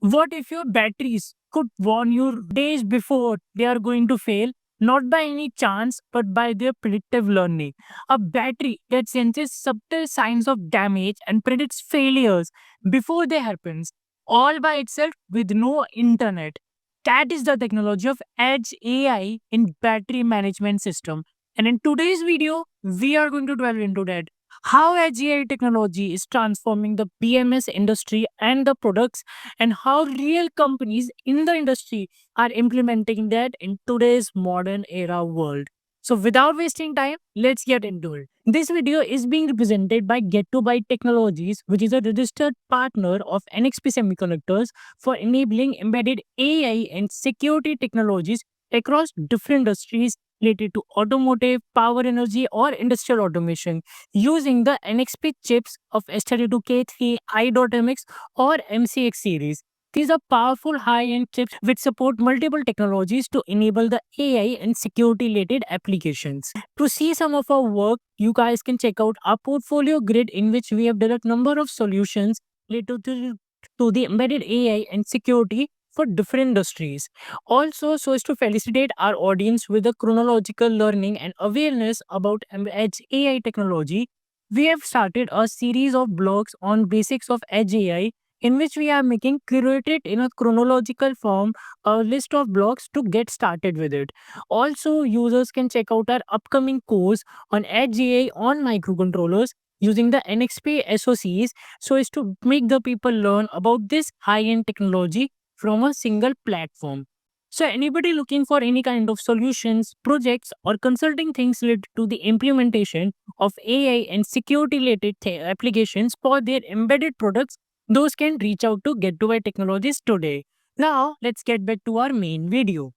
What if your batteries could warn you days before they are going to fail, not by any chance, but by their predictive learning? A battery that senses subtle signs of damage and predicts failures before they happen, all by itself with no internet. That is the technology of Edge AI in battery management system. And in today's video, we are going to delve into that. How Edge AI technology is transforming the BMS industry and the products, and how real companies in the industry are implementing that in today's modern era world. So without wasting time, let's get into it. This video is being represented by Get to Byte Technologies, which is a registered partner of NXP Semiconductors for enabling embedded AI and security technologies across different industries related to automotive, power energy, or industrial automation using the NXP chips of S32K3, i.MX, or MCX series. These are powerful high-end chips which support multiple technologies to enable the AI and security-related applications. To see some of our work, you guys can check out our portfolio grid in which we have developed number of solutions related to the embedded AI and security for different industries. Also, so as to felicitate our audience with the chronological learning and awareness about Edge AI technology, we have started a series of blogs on basics of Edge AI in which we are making curated in a chronological form a list of blogs to get started with it. Also, users can check out our upcoming course on Edge AI on microcontrollers using the NXP SoCs so as to make the people learn about this high-end technology from a single platform. So anybody looking for any kind of solutions, projects, or consulting things related to the implementation of AI and security related applications for their embedded products, those can reach out to Get to Buy Technologies today. Now let's get back to our main video.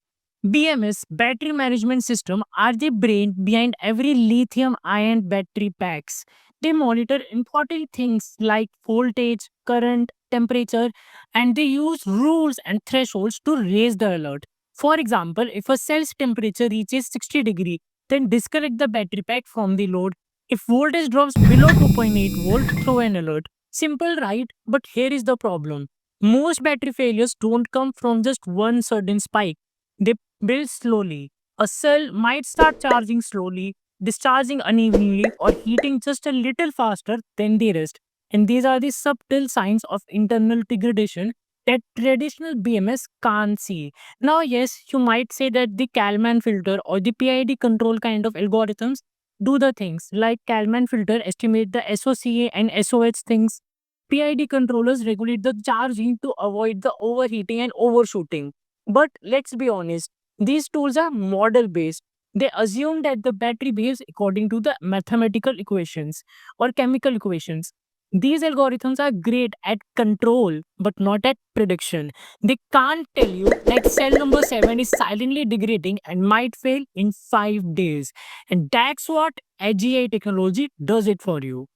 BMS battery management system are the brain behind every lithium ion battery packs. They monitor important things like voltage, current, temperature, and they use rules and thresholds to raise the alert. For example, if a cell's temperature reaches 60 degree, then disconnect the battery pack from the load. If voltage drops below 2.8 volt, throw an alert. Simple, right? But here is the problem. Most battery failures don't come from just one sudden spike. They build slowly. A cell might start charging slowly, discharging unevenly, or heating just a little faster than the rest. And these are the subtle signs of internal degradation that traditional BMS can't see. Now, yes, you might say that the Kalman filter or the PID control kind of algorithms do the things like Kalman filter estimate the SOCA and SOH things. PID controllers regulate the charging to avoid the overheating and overshooting. But let's be honest, these tools are model based. They assume that the battery behaves according to the mathematical equations or chemical equations. These algorithms are great at control but not at prediction. They can't tell you that cell number 7 is silently degrading and might fail in 5 days. And that's what AGI technology does it for you.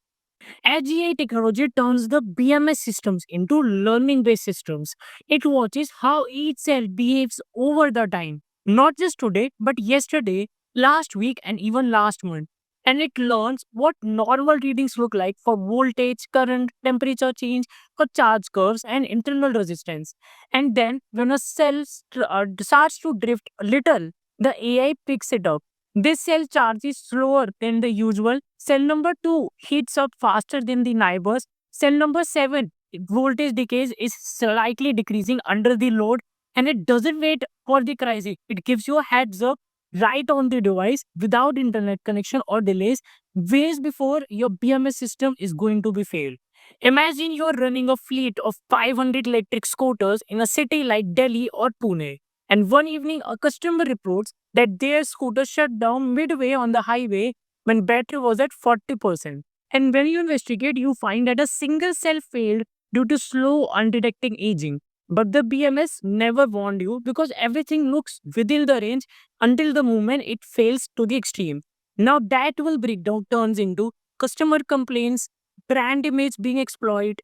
AGI technology turns the BMS systems into learning based systems. It watches how each cell behaves over the time, not just today, but yesterday, last week, and even last month. And it learns what normal readings look like for voltage, current, temperature change, for charge curves, and internal resistance. And then, when a cell starts to drift a little, the AI picks it up. This cell charge is slower than the usual. Cell number 2 heats up faster than the neighbors. Cell number 7 voltage decays is slightly decreasing under the load, and it doesn't wait for the crisis. It gives you a heads up right on the device without internet connection or delays ways before your BMS system is going to be failed. Imagine you're running a fleet of 500 electric scooters in a city like Delhi or Pune, and one evening a customer reports that their scooter shut down midway on the highway when battery was at 40%. And when you investigate, you find that a single cell failed due to slow undetecting aging. But the BMS never warned you because everything looks within the range until the moment it fails to the extreme. Now that will breakdown turns into customer complaints, brand image being exploited,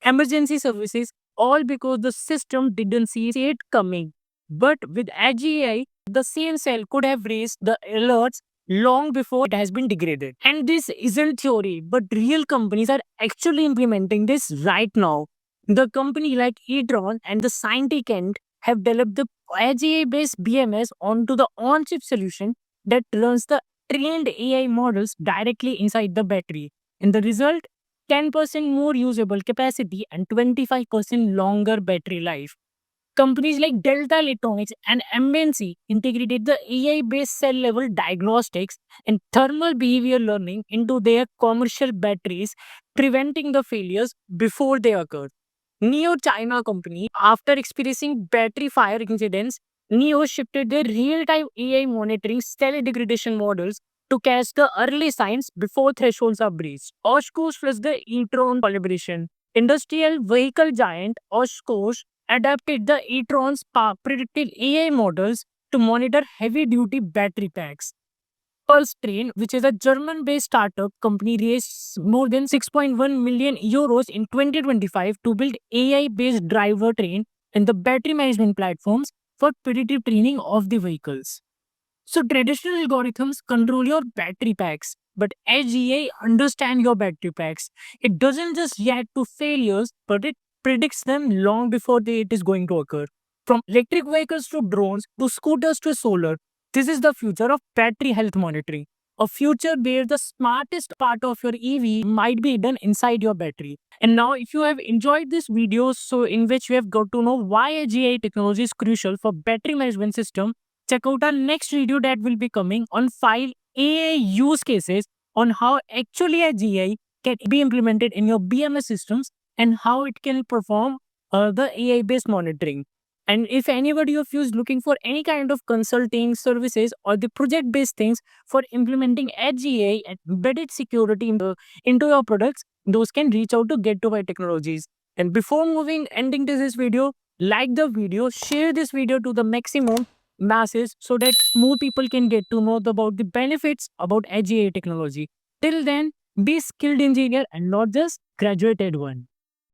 emergency services, all because the system didn't see it coming. But with AGI, the same cell could have raised the alerts long before it has been degraded. And this isn't theory, but real companies are actually implementing this right now. The company like e-tron and the Scientificant have developed the edge AI-based BMS onto the on-chip solution that runs the trained AI models directly inside the battery. In the result, 10% more usable capacity and 25% longer battery life. Companies like Delta Electronics and MNC integrated the AI-based cell-level diagnostics and thermal behavior learning into their commercial batteries, preventing the failures before they occur. Neo China company, after experiencing battery fire incidents, Neo shifted their real-time AI monitoring cell degradation models to catch the early signs before thresholds are breached. Oshkosh plus the e-tron collaboration. Industrial vehicle giant Oshkosh adapted the e-tron's predictive AI models to monitor heavy-duty battery packs. Pulse Train, which is a German-based startup company, raised more than 6.1 million euros in 2025 to build AI-based driver train and the battery management platforms for predictive training of the vehicles. So traditional algorithms control your battery packs, but Edge AI understand your battery packs. It doesn't just react to failures, but it predicts them long before it is going to occur. From electric vehicles to drones to scooters to solar, this is the future of battery health monitoring. A future where the smartest part of your EV might be hidden inside your battery. And now, if you have enjoyed this video, so in which you have got to know why Edge AI technology is crucial for battery management system, check out our next video that will be coming on 5 AI use cases on how actually a GI can be implemented in your BMS systems and how it can perform the AI based monitoring. And if anybody of you is looking for any kind of consulting services or the project based things for implementing Edge AI and embedded security into your products, those can reach out to Get to Buy Technologies. And before ending this video, like the video, share this video to the maximum masses so that more people can get to know about the benefits about Edge AI technology. Till then, be skilled engineer and not just graduated one.